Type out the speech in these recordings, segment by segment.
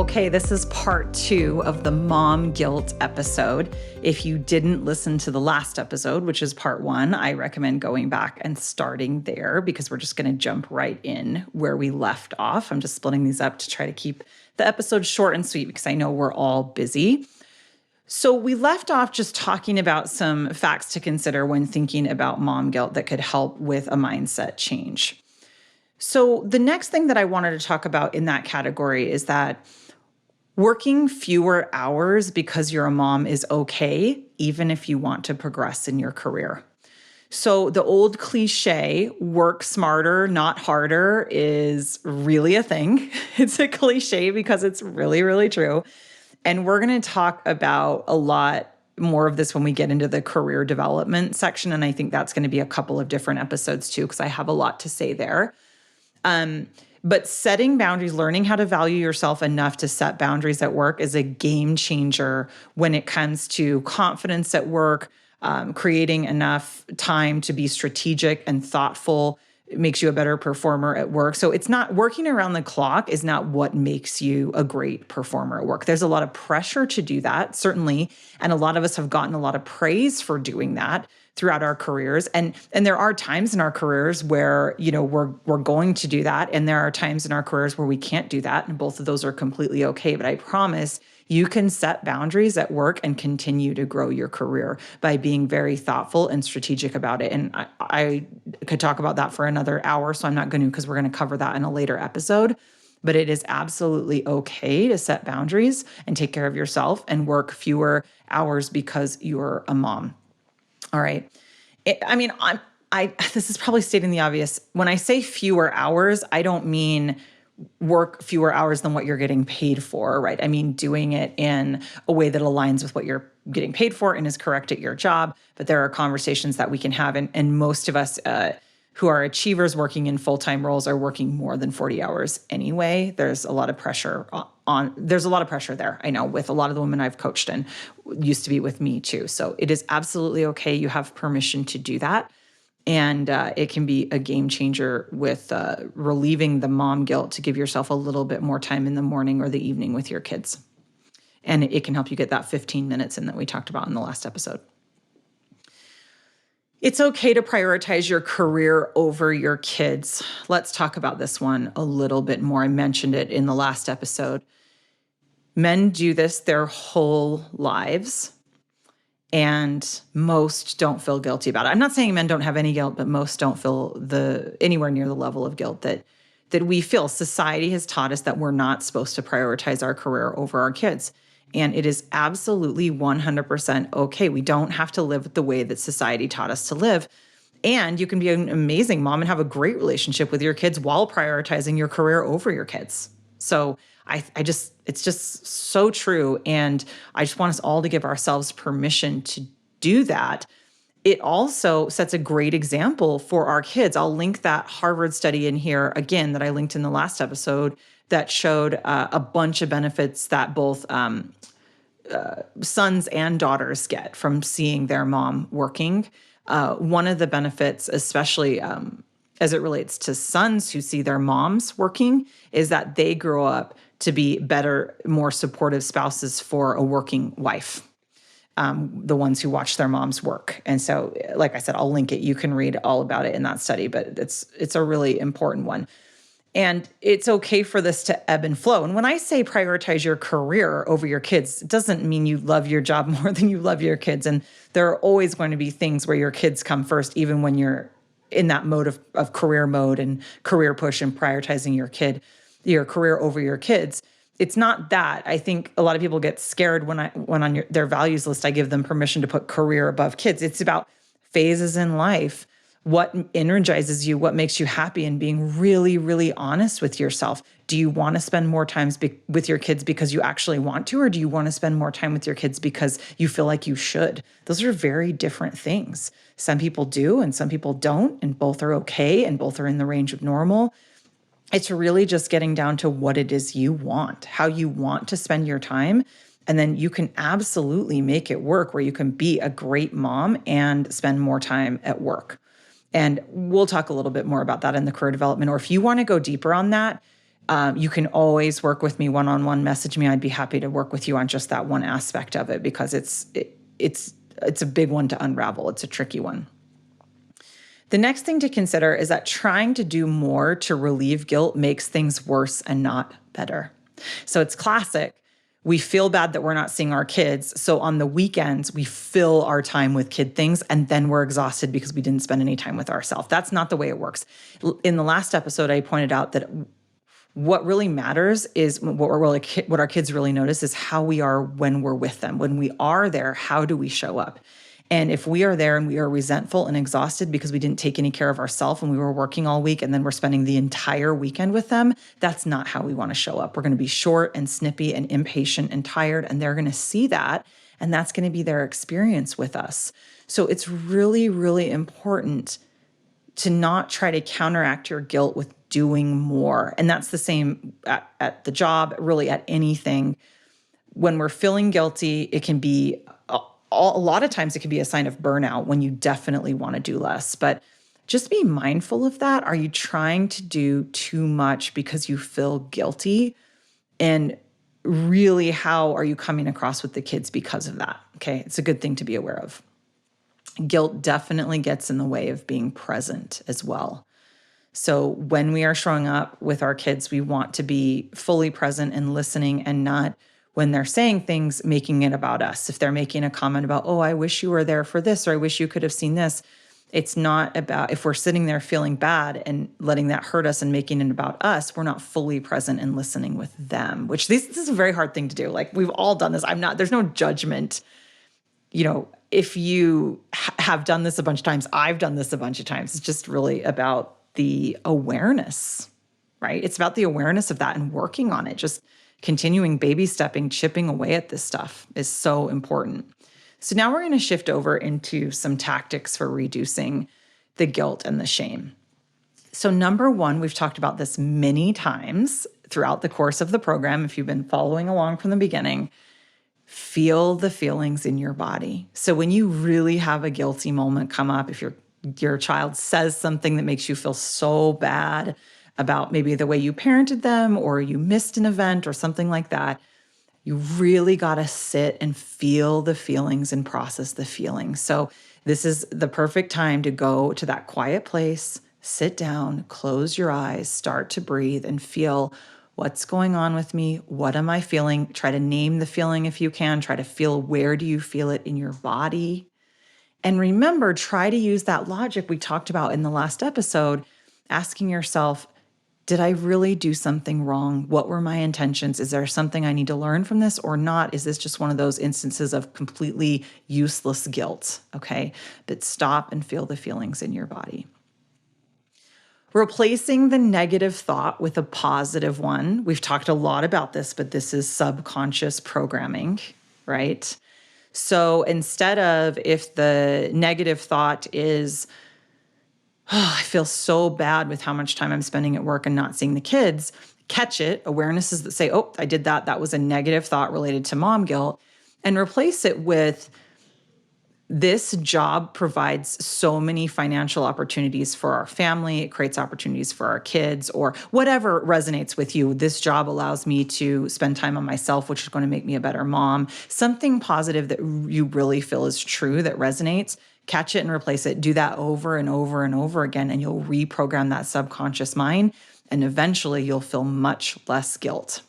Okay, this is part 2 of the mom guilt episode. If you didn't listen to the last episode, which is part 1, I recommend going back and starting there because we're just going to jump right in where we left off. I'm just splitting these up to try to keep the episode short and sweet because I know we're all busy. So we left off just talking about some facts to consider when thinking about mom guilt that could help with a mindset change. So the next thing that I wanted to talk about in that category is that working fewer hours because you're a mom is okay, even if you want to progress in your career. So the old cliche, work smarter, not harder, is really a thing. It's a cliche because it's really, really true. And we're going to talk about a lot more of this when we get into the career development section. And I think that's going to be a couple of different episodes too, because I have a lot to say there. But setting boundaries, learning how to value yourself enough to set boundaries at work is a game changer when it comes to confidence at work, creating enough time to be strategic and thoughtful. It makes you a better performer at work. So it's not working around the clock is not what makes you a great performer at work. There's a lot of pressure to do that, certainly. And a lot of us have gotten a lot of praise for doing that throughout our careers. And there are times in our careers where, we're going to do that. And there are times in our careers where we can't do that. And both of those are completely okay. But I promise you can set boundaries at work and continue to grow your career by being very thoughtful and strategic about it. And I could talk about that for another hour, so I'm not going to, because we're going to cover that in a later episode. But it is absolutely okay to set boundaries and take care of yourself and work fewer hours because you're a mom. All right. This is probably stating the obvious. When I say fewer hours, I don't mean work fewer hours than what you're getting paid for, right? I mean, doing it in a way that aligns with what you're getting paid for and is correct at your job. But there are conversations that we can have. And most of us who are achievers working in full-time roles are working more than 40 hours anyway. There's a lot of pressure there's a lot of pressure there. I know with a lot of the women I've coached and used to be with me too. So it is absolutely okay. You have permission to do that. And it can be a game changer with relieving the mom guilt to give yourself a little bit more time in the morning or the evening with your kids. And it can help you get that 15 minutes in that we talked about in the last episode. It's okay to prioritize your career over your kids. Let's talk about this one a little bit more. I mentioned it in the last episode. Men do this their whole lives. And most don't feel guilty about it. I'm not saying men don't have any guilt, but most don't feel anywhere near the level of guilt that we feel. Society has taught us that we're not supposed to prioritize our career over our kids. And it is absolutely 100% okay. We don't have to live the way that society taught us to live. And you can be an amazing mom and have a great relationship with your kids while prioritizing your career over your kids. So it's just so true. And I just want us all to give ourselves permission to do that. It also sets a great example for our kids. I'll link that Harvard study in here again that I linked in the last episode that showed a bunch of benefits that both sons and daughters get from seeing their mom working. One of the benefits, especially as it relates to sons who see their moms working, is that they grow up to be better, more supportive spouses for a working wife, the ones who watch their moms work. And so, like I said, I'll link it. You can read all about it in that study, but it's a really important one. And it's okay for this to ebb and flow. And when I say prioritize your career over your kids, it doesn't mean you love your job more than you love your kids. And there are always going to be things where your kids come first, even when you're in that mode of career mode and career push and prioritizing your career over your kids. It's not that. I think a lot of people get scared when on their values list, I give them permission to put career above kids. It's about phases in life, what energizes you, what makes you happy, and being really, really honest with yourself. Do you want to spend more time with your kids because you actually want to, or do you want to spend more time with your kids because you feel like you should? Those are very different things. Some people do and some people don't, and both are okay and both are in the range of normal. It's really just getting down to what it is you want, how you want to spend your time. And then you can absolutely make it work where you can be a great mom and spend more time at work. And we'll talk a little bit more about that in the career development. Or if you want to go deeper on that, You can always work with me one-on-one, message me. I'd be happy to work with you on just that one aspect of it because it's a big one to unravel. It's a tricky one. The next thing to consider is that trying to do more to relieve guilt makes things worse and not better. So it's classic. We feel bad that we're not seeing our kids. So on the weekends, we fill our time with kid things, and then we're exhausted because we didn't spend any time with ourselves. That's not the way it works. In the last episode, I pointed out that what really matters is what our kids really notice is how we are when we're with them. When we are there, how do we show up? And if we are there and we are resentful and exhausted because we didn't take any care of ourselves and we were working all week and then we're spending the entire weekend with them, that's not how we want to show up. We're going to be short and snippy and impatient and tired, and they're going to see that, and that's going to be their experience with us. So it's really, really important to not try to counteract your guilt with doing more. And that's the same at the job, really at anything. When we're feeling guilty, it can be a lot of times it can be a sign of burnout when you definitely want to do less. But just be mindful of that. Are you trying to do too much because you feel guilty? And really, how are you coming across with the kids because of that? Okay, it's a good thing to be aware of. Guilt definitely gets in the way of being present as well. So when we are showing up with our kids, we want to be fully present and listening, and not when they're saying things, making it about us. If they're making a comment about, oh, I wish you were there for this, or I wish you could have seen this, it's not about, if we're sitting there feeling bad and letting that hurt us and making it about us, we're not fully present and listening with them, which this is a very hard thing to do. Like, we've all done this. There's no judgment. If you have done this a bunch of times, I've done this a bunch of times. It's just really about the awareness, right? It's about the awareness of that and working on it. Just continuing baby stepping, chipping away at this stuff is so important. So now we're going to shift over into some tactics for reducing the guilt and the shame. So number one, we've talked about this many times throughout the course of the program. If you've been following along from the beginning, feel the feelings in your body. So when you really have a guilty moment come up, if your child says something that makes you feel so bad about maybe the way you parented them, or you missed an event or something like that, you really got to sit and feel the feelings and process the feelings. So this is the perfect time to go to that quiet place, sit down, close your eyes, start to breathe and feel what's going on with me. What am I feeling? Try to name the feeling if you can. Try to feel, where do you feel it in your body? And remember, try to use that logic we talked about in the last episode, asking yourself, did I really do something wrong? What were my intentions? Is there something I need to learn from this or not? Is this just one of those instances of completely useless guilt? Okay, but stop and feel the feelings in your body. Replacing the negative thought with a positive one. We've talked a lot about this, but this is subconscious programming, right? So instead of, if the negative thought is, oh, I feel so bad with how much time I'm spending at work and not seeing the kids, catch it, awarenesses that say, oh, I did that. That was a negative thought related to mom guilt, and replace it with, this job provides so many financial opportunities for our family. It creates opportunities for our kids, or whatever resonates with you. This job allows me to spend time on myself, which is going to make me a better mom. Something positive that you really feel is true, that resonates. Catch it and replace it. Do that over and over and over again, and you'll reprogram that subconscious mind, and eventually you'll feel much less guilt.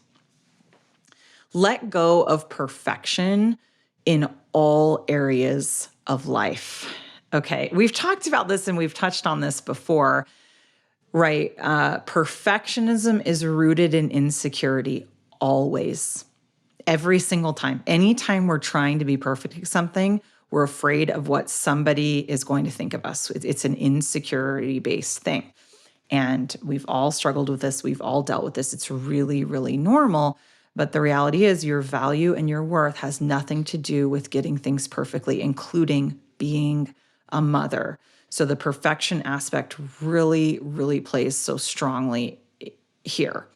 Let go of perfection in all areas of life. Okay, we've talked about this and we've touched on this before, right? Perfectionism is rooted in insecurity always, every single time. Anytime we're trying to be perfect at something, we're afraid of what somebody is going to think of us. It's an insecurity-based thing. And we've all struggled with this. We've all dealt with this. It's really, really normal. But the reality is, your value and your worth has nothing to do with getting things perfectly, including being a mother. So the perfection aspect really, really plays so strongly here.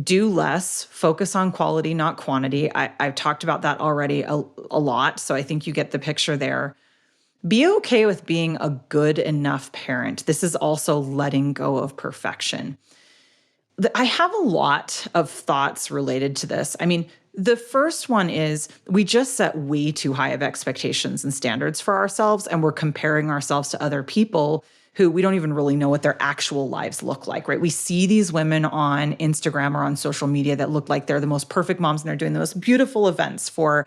Do less, focus on quality, not quantity. I've talked about that already a lot, so I think you get the picture there. Be okay with being a good enough parent. This is also letting go of perfection. I have a lot of thoughts related to this. I mean, the first one is we just set way too high of expectations and standards for ourselves, and we're comparing ourselves to other people who we don't even really know what their actual lives look like, right? We see these women on Instagram or on social media that look like they're the most perfect moms and they're doing the most beautiful events for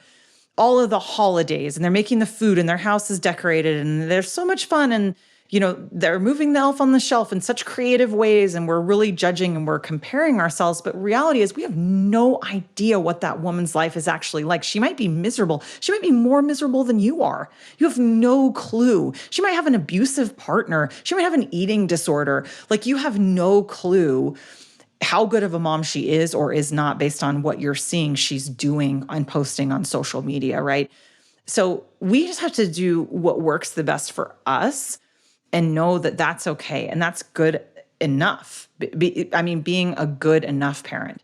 all of the holidays, and they're making the food and their house is decorated and there's so much fun, and they're moving the elf on the shelf in such creative ways, and we're really judging and we're comparing ourselves. But reality is we have no idea what that woman's life is actually like. She might be miserable. She might be more miserable than you are. You have no clue. She might have an abusive partner. She might have an eating disorder. Like, you have no clue how good of a mom she is or is not based on what you're seeing she's doing and posting on social media, right? So we just have to do what works the best for us and know that that's okay. And that's good enough. Being a good enough parent.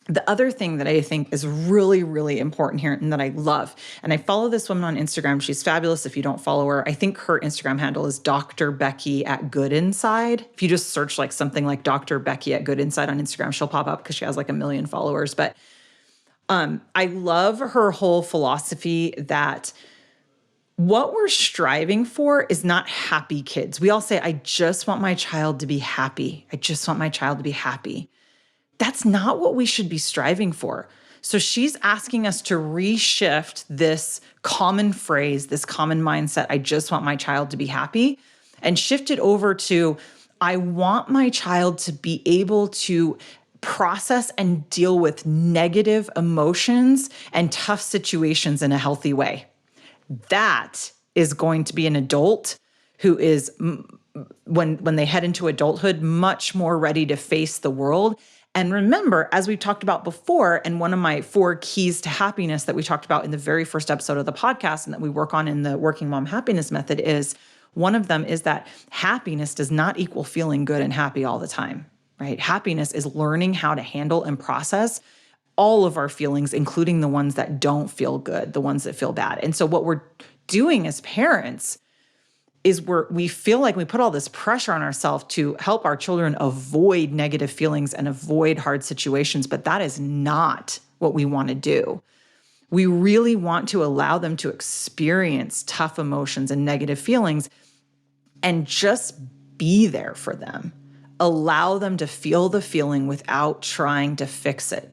The other thing that I think is really, really important here and that I love, and I follow this woman on Instagram. She's fabulous. If you don't follow her, I think her Instagram handle is Dr. Becky at Good Inside. If you just search like something like Dr. Becky at Good Inside on Instagram, she'll pop up because she has like 1 million followers. But I love her whole philosophy that what we're striving for is not happy kids. We all say, I just want my child to be happy. I just want my child to be happy. That's not what we should be striving for. So she's asking us to reshift this common phrase, this common mindset, I just want my child to be happy, and shift it over to, I want my child to be able to process and deal with negative emotions and tough situations in a healthy way. That is going to be an adult who is, when they head into adulthood, much more ready to face the world. And remember, as we've talked about before, and one of my 4 keys to happiness that we talked about in the very first episode of the podcast and that we work on in the Working Mom Happiness Method, is one of them is that happiness does not equal feeling good and happy all the time, right? Happiness is learning how to handle and process all of our feelings, including the ones that don't feel good, the ones that feel bad. And so what we're doing as parents is we feel like we put all this pressure on ourselves to help our children avoid negative feelings and avoid hard situations, but that is not what we want to do. We really want to allow them to experience tough emotions and negative feelings and just be there for them. Allow them to feel the feeling without trying to fix it.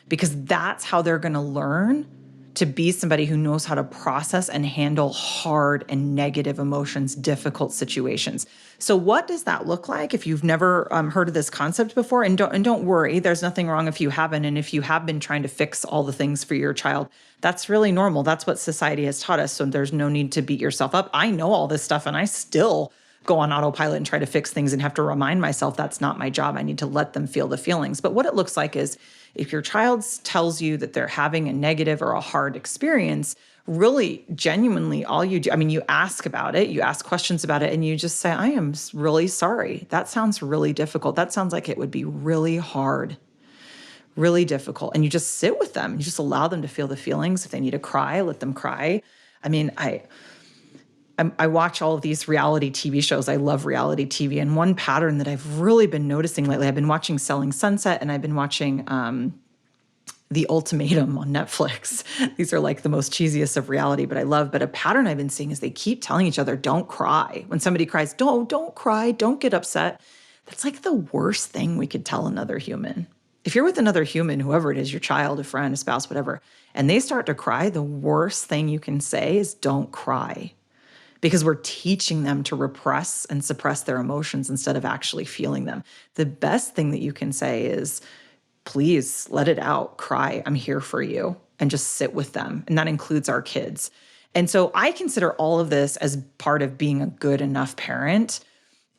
Because that's how they're going to learn to be somebody who knows how to process and handle hard and negative emotions, difficult situations. So what does that look like if you've never heard of this concept before? And don't worry, there's nothing wrong if you haven't. And if you have been trying to fix all the things for your child, that's really normal. That's what society has taught us. So there's no need to beat yourself up. I know all this stuff and I still go on autopilot and try to fix things and have to remind myself that's not my job. I need to let them feel the feelings. But what it looks like is if your child tells you that they're having a negative or a hard experience, really genuinely all you do, you ask about it, you ask questions about it, and you just say, I am really sorry. That sounds really difficult. That sounds like it would be really hard, really difficult. And you just sit with them. You just allow them to feel the feelings. If they need to cry, let them cry. I watch all of these reality TV shows. I love reality TV. And one pattern that I've really been noticing lately, I've been watching Selling Sunset and I've been watching The Ultimatum on Netflix. These are like the most cheesiest of reality, but I love. But a pattern I've been seeing is they keep telling each other, don't cry. When somebody cries, don't cry, don't get upset. That's like the worst thing we could tell another human. If you're with another human, whoever it is, your child, a friend, a spouse, whatever, and they start to cry, the worst thing you can say is don't cry. Because we're teaching them to repress and suppress their emotions instead of actually feeling them. The best thing that you can say is, please let it out, cry, I'm here for you, and just sit with them. And that includes our kids. And so I consider all of this as part of being a good enough parent.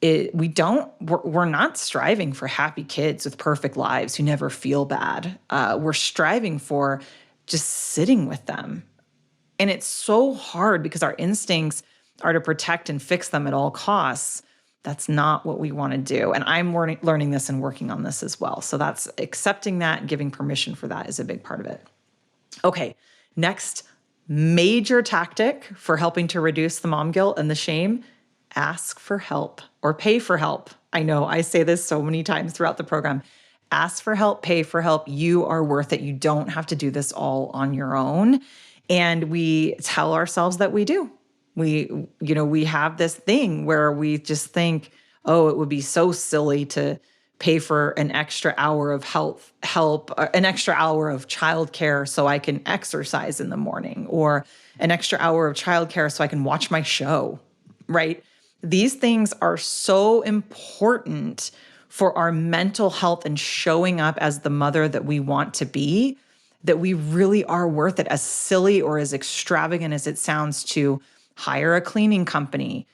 We're not striving for happy kids with perfect lives who never feel bad. We're striving for just sitting with them. And it's so hard because our instincts are to protect and fix them at all costs. That's not what we want to do. And I'm learning this and working on this as well. So that's accepting that and giving permission for that is a big part of it. Okay, next major tactic for helping to reduce the mom guilt and the shame, ask for help or pay for help. I know I say this so many times throughout the program. Ask for help, pay for help. You are worth it. You don't have to do this all on your own. And we tell ourselves that we do. We have this thing where we just think, oh, it would be so silly to pay for an extra hour of help, an extra hour of childcare so I can exercise in the morning, or an extra hour of childcare so I can watch my show, right? These things are so important for our mental health and showing up as the mother that we want to be, that we really are worth it, as silly or as extravagant as it sounds, to hire a cleaning company,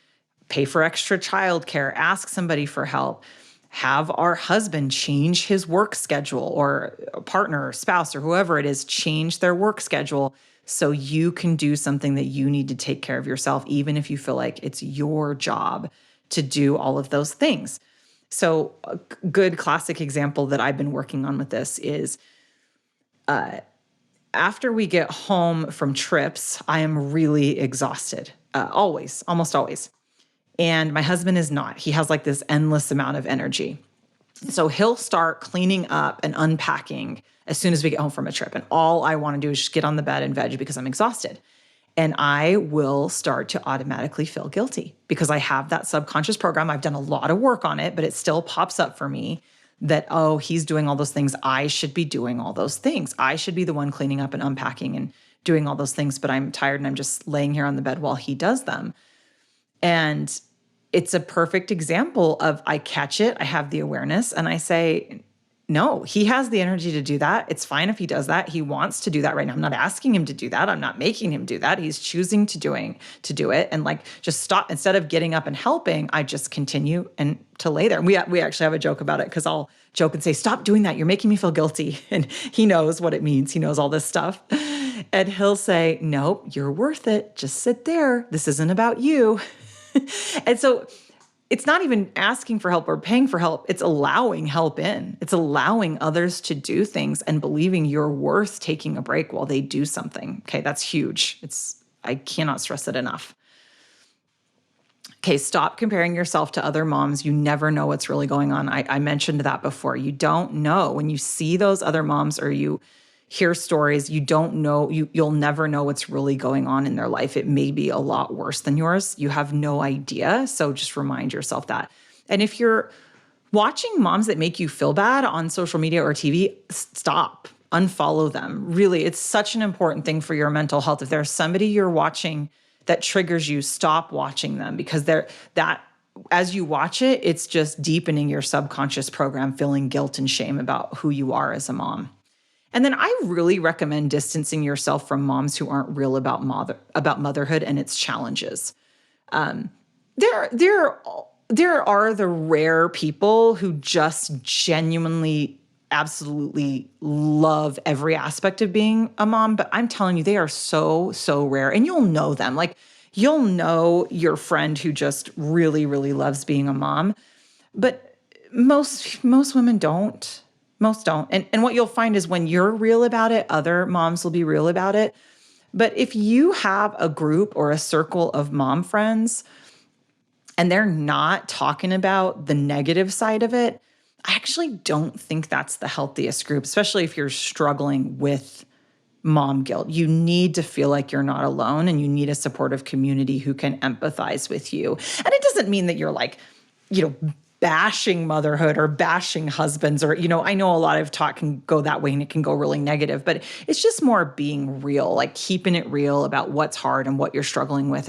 pay for extra childcare, ask somebody for help, have our husband change his work schedule, or a partner or spouse or whoever it is change their work schedule so you can do something that you need to take care of yourself, even if you feel like it's your job to do all of those things. So a good classic example that I've been working on with this is after we get home from trips, I am really exhausted, almost always. And my husband is not. He has like this endless amount of energy. So he'll start cleaning up and unpacking as soon as we get home from a trip. And all I want to do is just get on the bed and veg because I'm exhausted. And I will start to automatically feel guilty because I have that subconscious program. I've done a lot of work on it, but it still pops up for me that, oh, he's doing all those things. I should be doing all those things. I should be the one cleaning up and unpacking and doing all those things, but I'm tired and I'm just laying here on the bed while he does them. And it's a perfect example of, I catch it, I have the awareness, and I say, no, he has the energy to do that. It's fine if he does that. He wants to do that right now. I'm not asking him to do that. I'm not making him do that. He's choosing to do it. And like, just stop. Instead of getting up and helping, I just continue and to lay there. And we actually have a joke about it, because I'll joke and say, stop doing that. You're making me feel guilty. And he knows what it means. He knows all this stuff. And he'll say, nope, you're worth it. Just sit there. This isn't about you. And so it's not even asking for help or paying for help. It's allowing help in. It's allowing others to do things and believing you're worth taking a break while they do something. Okay, that's huge. I cannot stress it enough. Okay, stop comparing yourself to other moms. You never know what's really going on. I mentioned that before. You don't know. When you see those other moms or you hear stories, you don't know, you'll never know what's really going on in their life. It may be a lot worse than yours. You have no idea. So just remind yourself that. And if you're watching moms that make you feel bad on social media or TV, stop, unfollow them. Really, it's such an important thing for your mental health. If there's somebody you're watching that triggers you, stop watching them, because as you watch it, it's just deepening your subconscious program, feeling guilt and shame about who you are as a mom. And then I really recommend distancing yourself from moms who aren't real about motherhood and its challenges. There are the rare people who just genuinely, absolutely love every aspect of being a mom, but I'm telling you, they are so, so rare. And you'll know them. Like, you'll know your friend who just really, really loves being a mom. But most women don't. Most don't. And what you'll find is when you're real about it, other moms will be real about it. But if you have a group or a circle of mom friends and they're not talking about the negative side of it, I actually don't think that's the healthiest group, especially if you're struggling with mom guilt. You need to feel like you're not alone, and you need a supportive community who can empathize with you. And it doesn't mean that you're like, bashing motherhood or bashing husbands, or, I know a lot of talk can go that way and it can go really negative, but it's just more being real, like keeping it real about what's hard and what you're struggling with.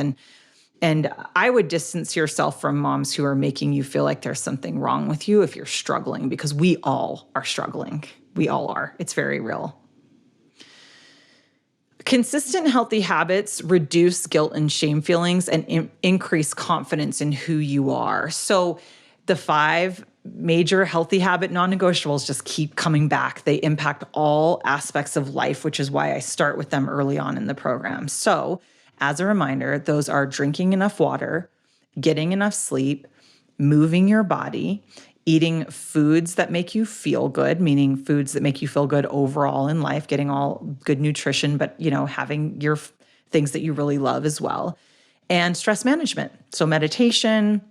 And I would distance yourself from moms who are making you feel like there's something wrong with you if you're struggling, because we all are struggling. We all are. It's very real. Consistent healthy habits reduce guilt and shame feelings and increase confidence in who you are. So the 5 major healthy habit non-negotiables just keep coming back. They impact all aspects of life, which is why I start with them early on in the program. So as a reminder, those are drinking enough water, getting enough sleep, moving your body, eating foods that make you feel good, meaning foods that make you feel good overall in life, getting all good nutrition, but, having your things that you really love as well, and stress management. So meditation,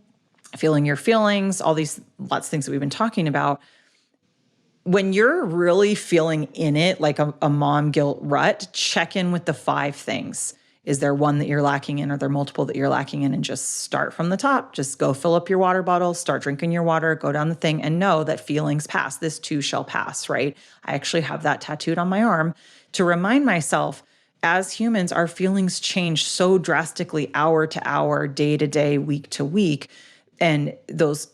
feeling your feelings, all these lots of things that we've been talking about. When you're really feeling in it, like a mom guilt rut, check in with the 5 things. Is there one that you're lacking in? Are there multiple that you're lacking in? And just start from the top. Just go fill up your water bottle, start drinking your water, go down the thing, and know that feelings pass. This too shall pass, right? I actually have that tattooed on my arm to remind myself, as humans, our feelings change so drastically hour to hour, day to day, week to week. And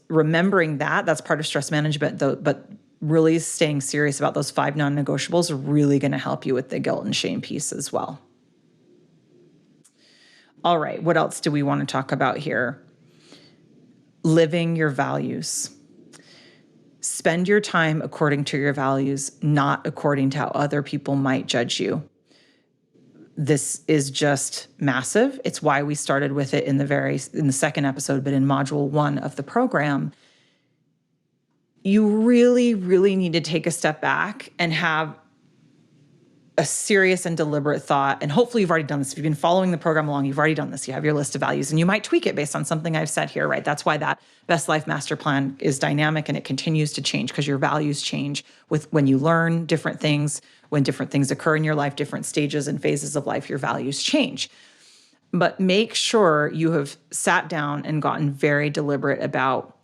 remembering that's part of stress management, though, but really staying serious about those 5 non-negotiables are really going to help you with the guilt and shame piece as well. All right, what else do we want to talk about here? Living your values. Spend your time according to your values, not according to how other people might judge you. This is just massive. It's why we started with it in the second episode, but in module 1 of the program. You really, really need to take a step back and have a serious and deliberate thought. And hopefully you've already done this. If you've been following the program along, you've already done this. You have your list of values, and you might tweak it based on something I've said here, right? That's why that Best Life Master Plan is dynamic, and it continues to change because your values change when you learn different things, when different things occur in your life, different stages and phases of life, your values change. But make sure you have sat down and gotten very deliberate about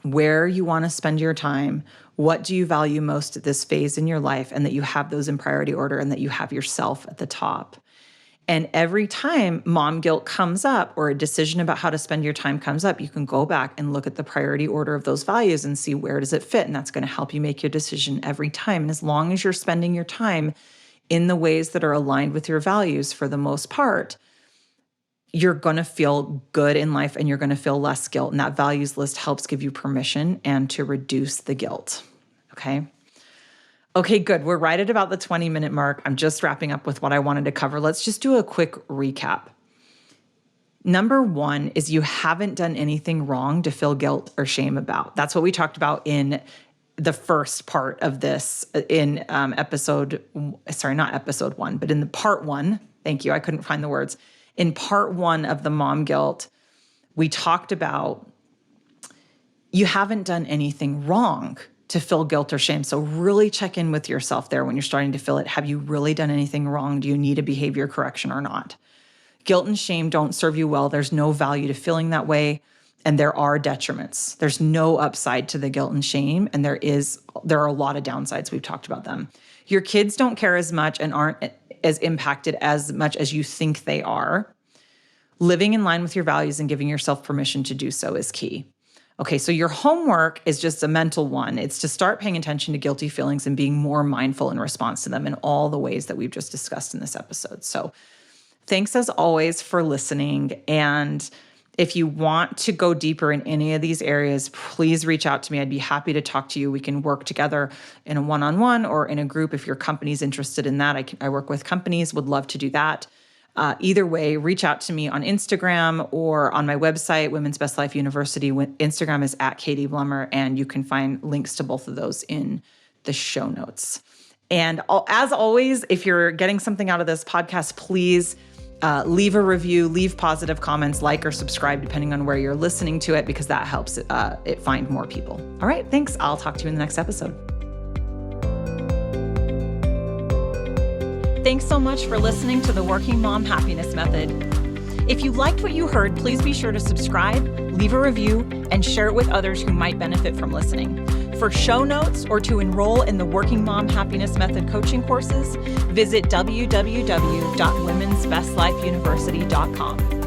where you want to spend your time, what do you value most at this phase in your life, and that you have those in priority order and that you have yourself at the top. And every time mom guilt comes up or a decision about how to spend your time comes up, you can go back and look at the priority order of those values and see where does it fit. And that's going to help you make your decision every time. And as long as you're spending your time in the ways that are aligned with your values for the most part, you're going to feel good in life and you're going to feel less guilt. And that values list helps give you permission and to reduce the guilt. Okay. Okay, good. We're right at about the 20-minute mark. I'm just wrapping up with what I wanted to cover. Let's just do a quick recap. Number 1 is you haven't done anything wrong to feel guilt or shame about. That's what we talked about in the first part of this in not episode 1, but in the part 1. Thank you. I couldn't find the words. In part 1 of the mom guilt, we talked about you haven't done anything wrong to feel guilt or shame. So really check in with yourself there when you're starting to feel it. Have you really done anything wrong? Do you need a behavior correction or not? Guilt and shame don't serve you well. There's no value to feeling that way. And there are detriments. There's no upside to the guilt and shame. And there are a lot of downsides. We've talked about them. Your kids don't care as much and aren't as impacted as much as you think they are. Living in line with your values and giving yourself permission to do so is key. Okay, so your homework is just a mental one. It's to start paying attention to guilty feelings and being more mindful in response to them in all the ways that we've just discussed in this episode. So thanks as always for listening. And if you want to go deeper in any of these areas, please reach out to me. I'd be happy to talk to you. We can work together in a one-on-one or in a group if your company's interested in that. I work with companies, would love to do that. Either way, reach out to me on Instagram or on my website, Women's Best Life University. Instagram is @Katie Blummer, and you can find links to both of those in the show notes. And as always, if you're getting something out of this podcast, please leave a review, leave positive comments, like or subscribe, depending on where you're listening to it, because that helps it find more people. All right, thanks. I'll talk to you in the next episode. Thanks so much for listening to the Working Mom Happiness Method. If you liked what you heard, please be sure to subscribe, leave a review, and share it with others who might benefit from listening. For show notes or to enroll in the Working Mom Happiness Method coaching courses, visit www.womensbestlifeuniversity.com.